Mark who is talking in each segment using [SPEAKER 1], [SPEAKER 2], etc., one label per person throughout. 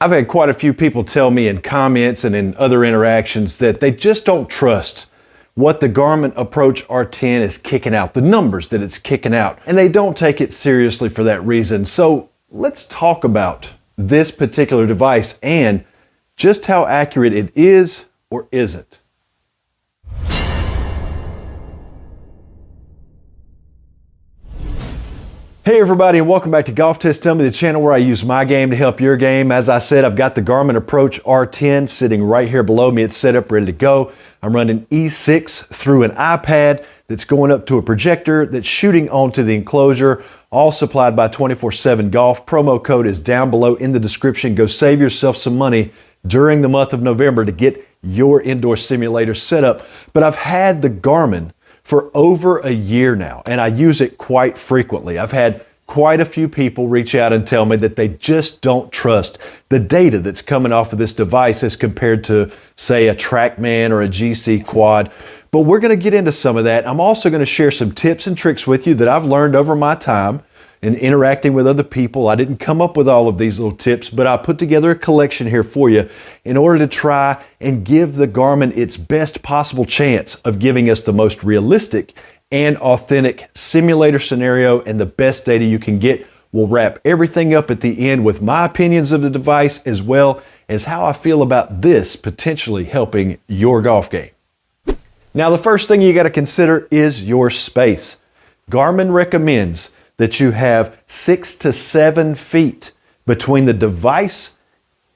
[SPEAKER 1] I've had quite a few people tell me in comments and in other interactions that they just don't trust what the Garmin Approach R10 is kicking out, the numbers that it's kicking out, and they don't take it seriously for that reason. So let's talk about this particular device and just how accurate it is or isn't. Hey everybody, and welcome back to Golf Test Dummy, the channel where I use my game to help your game. As I said, I've got the Garmin Approach R10 sitting right here below me. It's set up, ready to go. I'm running E6 through an iPad that's going up to a projector that's shooting onto the enclosure, all supplied by 24/7 Golf. Promo code is down below in the description. Go save yourself some money during the month of November to get your indoor simulator set up. But I've had the Garmin for over a year now, and I use it quite frequently. I've had quite a few people reach out and tell me that they just don't trust the data that's coming off of this device as compared to, say, a TrackMan or a GC Quad. But we're going to get into some of that. I'm also going to share some tips and tricks with you that I've learned over my time in interacting with other people. I didn't come up with all of these little tips, but I put together a collection here for you in order to try and give the Garmin its best possible chance of giving us the most realistic and authentic simulator scenario and the best data you can get. We'll wrap everything up at the end with my opinions of the device as well as how I feel about this potentially helping your golf game. Now, the first thing you got to consider is your space. Garmin recommends that you have 6 to 7 feet between the device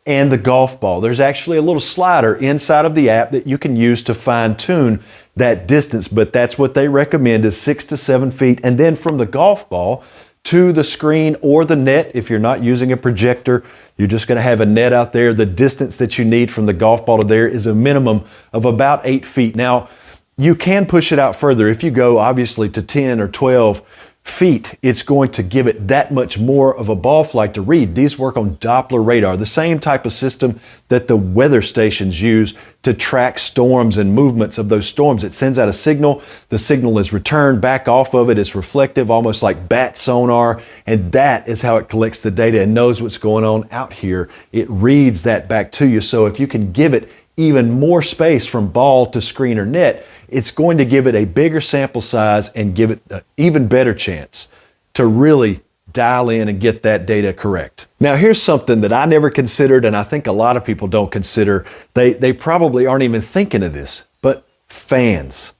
[SPEAKER 1] and the golf ball. There's actually a little slider inside of the app that you can use to fine tune that distance, but that's what they recommend is 6 to 7 feet. And then from the golf ball to the screen or the net, if you're not using a projector, you're just going to have a net out there. The distance that you need from the golf ball to there is a minimum of about 8 feet. Now, you can push it out further. If you go obviously to 10 or 12 feet, it's going to give it that much more of a ball flight to read. These work on Doppler radar, the same type of system that the weather stations use to track storms and movements of those storms. It sends out a signal. The signal is returned back off of it. It's reflective, almost like bat sonar, and that is how it collects the data and knows what's going on out here. It reads that back to you. So if you can give it even more space from ball to screen or net, it's going to give it a bigger sample size and give it an even better chance to really dial in and get that data correct. Now, here's something that I never considered, and I think a lot of people don't consider. They probably aren't even thinking of this, but fans.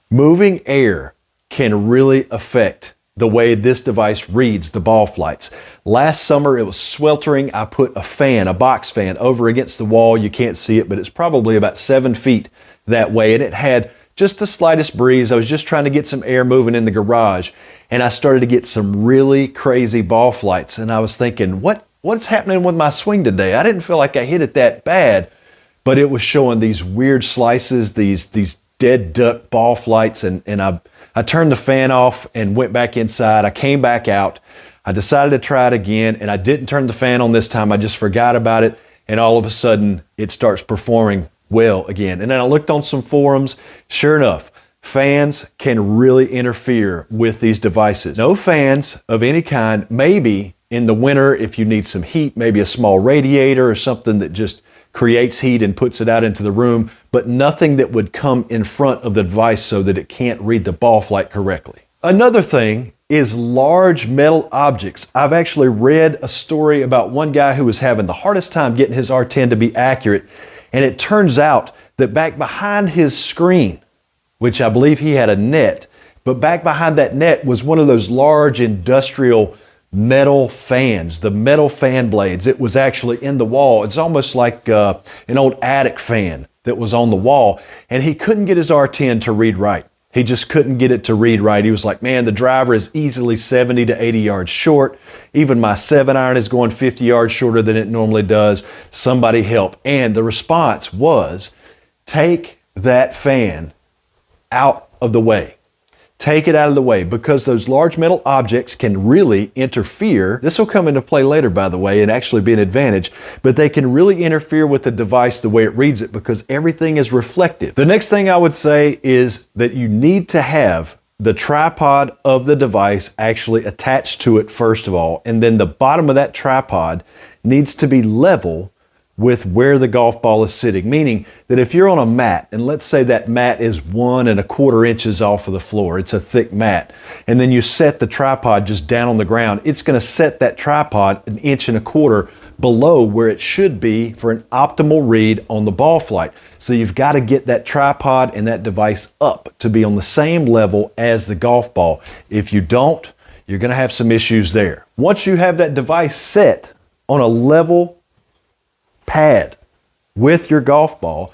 [SPEAKER 1] Moving air can really affect the way this device reads the ball flights. Last summer, it was sweltering. I put a box fan, over against the wall. You can't see it, but it's probably about 7 feet that way, and it had just the slightest breeze. I was just trying to get some air moving in the garage, and I started to get some really crazy ball flights, and I was thinking, what's happening with my swing today? I didn't feel like I hit it that bad, but it was showing these weird slices, these dead duck ball flights, and I turned the fan off and went back inside. I came back out. I decided to try it again, and I didn't turn the fan on this time. I just forgot about it, and all of a sudden it starts performing well again. And then I looked on some forums. Sure enough, fans can really interfere with these devices. No fans of any kind. Maybe in the winter, if you need some heat, maybe a small radiator or something that just creates heat and puts it out into the room, but nothing that would come in front of the device so that it can't read the ball flight correctly. Another thing is large metal objects. I've actually read a story about one guy who was having the hardest time getting his R10 to be accurate. And it turns out that back behind his screen, which I believe he had a net, but back behind that net was one of those large industrial metal fans, the metal fan blades. It was actually in the wall. It's almost like an old attic fan that was on the wall. And he couldn't get his R10 to read right. He just couldn't get it to read right. He was like, man, the driver is easily 70 to 80 yards short. Even my 7-iron is going 50 yards shorter than it normally does. Somebody help. And the response was, take that fan out of the way. Take it out of the way, because those large metal objects can really interfere. This will come into play later, by the way, and actually be an advantage, but they can really interfere with the device the way it reads it, because everything is reflective. The next thing I would say is that you need to have the tripod of the device actually attached to it first of all, and then the bottom of that tripod needs to be level with where the golf ball is sitting. Meaning that if you're on a mat, and let's say that mat is 1¼ inches off of the floor, it's a thick mat, and then you set the tripod just down on the ground, it's going to set that tripod 1¼ inch below where it should be for an optimal read on the ball flight. So you've got to get that tripod and that device up to be on the same level as the golf ball. If you don't, you're going to have some issues there. Once you have that device set on a level pad with your golf ball,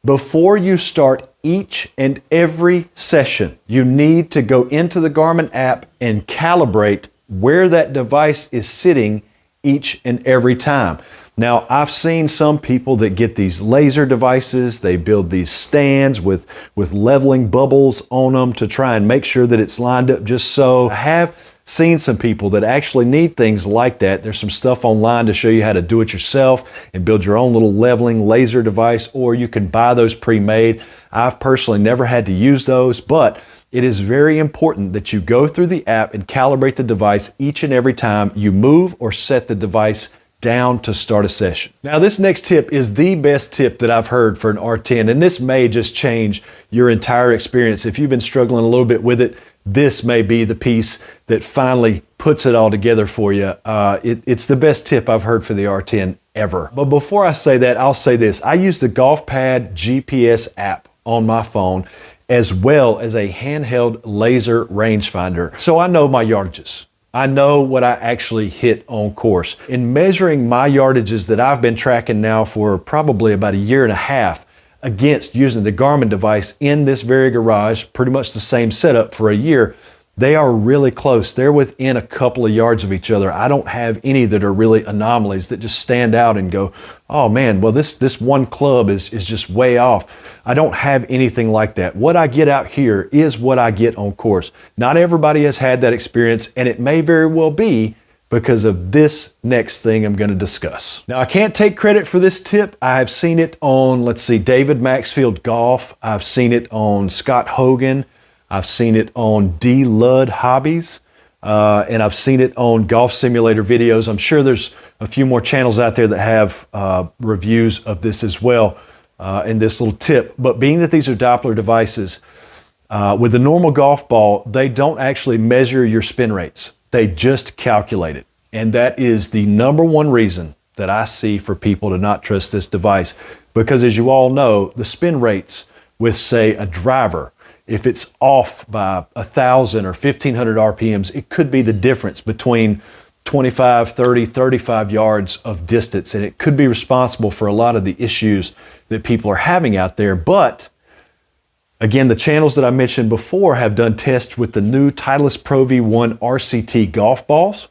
[SPEAKER 1] before you start each and every session, you need to go into the Garmin app and calibrate where that device is sitting each and every time. Now, I've seen some people that get these laser devices, they build these stands with leveling bubbles on them to try and make sure that it's lined up just so. I have seen some people that actually need things like that. There's some stuff online to show you how to do it yourself and build your own little leveling laser device, or you can buy those pre-made. I've personally never had to use those, but it is very important that you go through the app and calibrate the device each and every time you move or set the device down to start a session. Now, this next tip is the best tip that I've heard for an R10, and this may just change your entire experience. If you've been struggling a little bit with it, this may be the piece that finally puts it all together for you. It's the best tip I've heard for the R10 ever. But before I say that, I'll say this. I use the GolfPad GPS app on my phone, as well as a handheld laser rangefinder. So I know my yardages. I know what I actually hit on course. In measuring my yardages that I've been tracking now for probably about 1.5 years against using the Garmin device in this very garage, pretty much the same setup for 1 year, they are really close. They're within a couple of yards of each other. I don't have any that are really anomalies that just stand out and go, oh man, well this one club is just way off. I don't have anything like that. What I get out here is what I get on course. Not everybody has had that experience, and it may very well be because of this next thing I'm going to discuss. Now, I can't take credit for this tip. I have seen it on, let's see, David Maxfield Golf. I've seen it on Scott Hogan. I've seen it on D. Ludd Hobbies, and I've seen it on Golf Simulator videos. I'm sure there's a few more channels out there that have reviews of this as well, in this little tip. But being that these are Doppler devices, with the normal golf ball, they don't actually measure your spin rates. They just calculate it. And that is the #1 reason that I see for people to not trust this device. Because as you all know, the spin rates with, say, a driver, if it's off by 1,000 or 1,500 RPMs, it could be the difference between 25, 30, 35 yards of distance. And it could be responsible for a lot of the issues that people are having out there. But again, the channels that I mentioned before have done tests with the new Titleist Pro V1 RCT golf balls.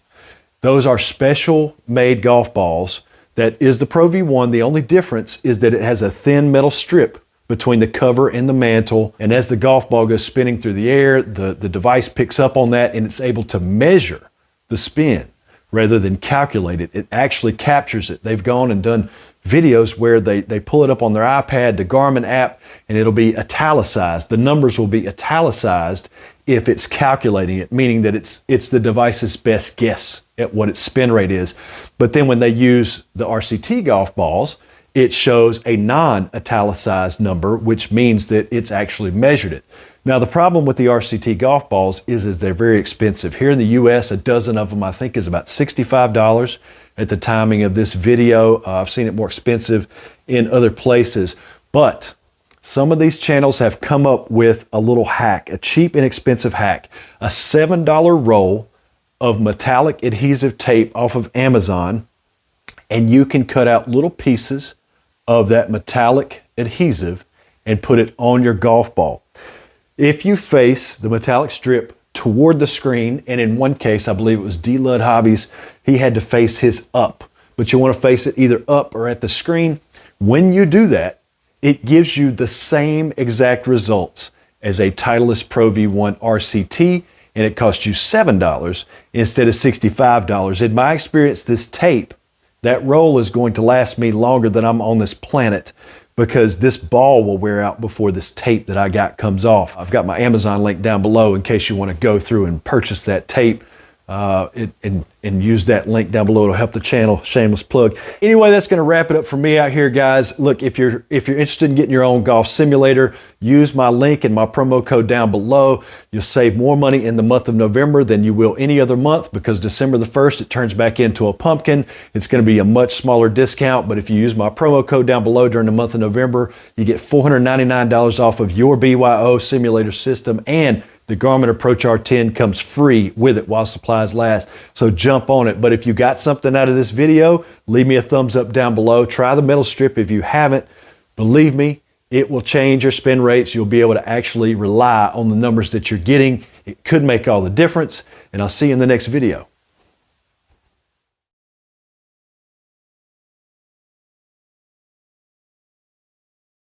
[SPEAKER 1] Those are special made golf balls. That is the Pro V1. The only difference is that it has a thin metal strip between the cover and the mantle, and as the golf ball goes spinning through the air, the device picks up on that and it's able to measure the spin rather than calculate it. It actually captures it. They've gone and done videos where they pull it up on their iPad, the Garmin app, and it'll be italicized. The numbers will be italicized if it's calculating it, meaning that it's the device's best guess at what its spin rate is. But then when they use the RCT golf balls, it shows a non-italicized number, which means that it's actually measured it. Now, the problem with the RCT golf balls is they're very expensive. Here in the US, a dozen of them, I think, is about $65 at the timing of this video. I've seen it more expensive in other places. But some of these channels have come up with a little hack, a cheap, inexpensive hack. A $7 roll of metallic adhesive tape off of Amazon, and you can cut out little pieces of that metallic adhesive and put it on your golf ball. If you face the metallic strip toward the screen, and in one case, I believe it was D. Ludd Hobbies, he had to face his up, but you want to face it either up or at the screen. When you do that, it gives you the same exact results as a Titleist Pro V1 RCT, and it costs you $7 instead of $65. In my experience, this tape, that roll is going to last me longer than I'm on this planet, because this ball will wear out before this tape that I got comes off. I've got my Amazon link down below in case you want to go through and purchase that tape. and use that link down below. It'll help the channel. Shameless plug. Anyway, that's going to wrap it up for me out here, guys. Look, if you're interested in getting your own golf simulator, use my link and my promo code down below. You'll save more money in the month of November than you will any other month, because December the 1st it turns back into a pumpkin. It's going to be a much smaller discount, but if you use my promo code down below during the month of November, you get $499 off of your BYO simulator system, and the Garmin Approach R10 comes free with it while supplies last. So jump on it. But if you got something out of this video, leave me a thumbs up down below. Try the metal strip if you haven't. Believe me, it will change your spin rates. You'll be able to actually rely on the numbers that you're getting. It could make all the difference. And I'll see you in the next video.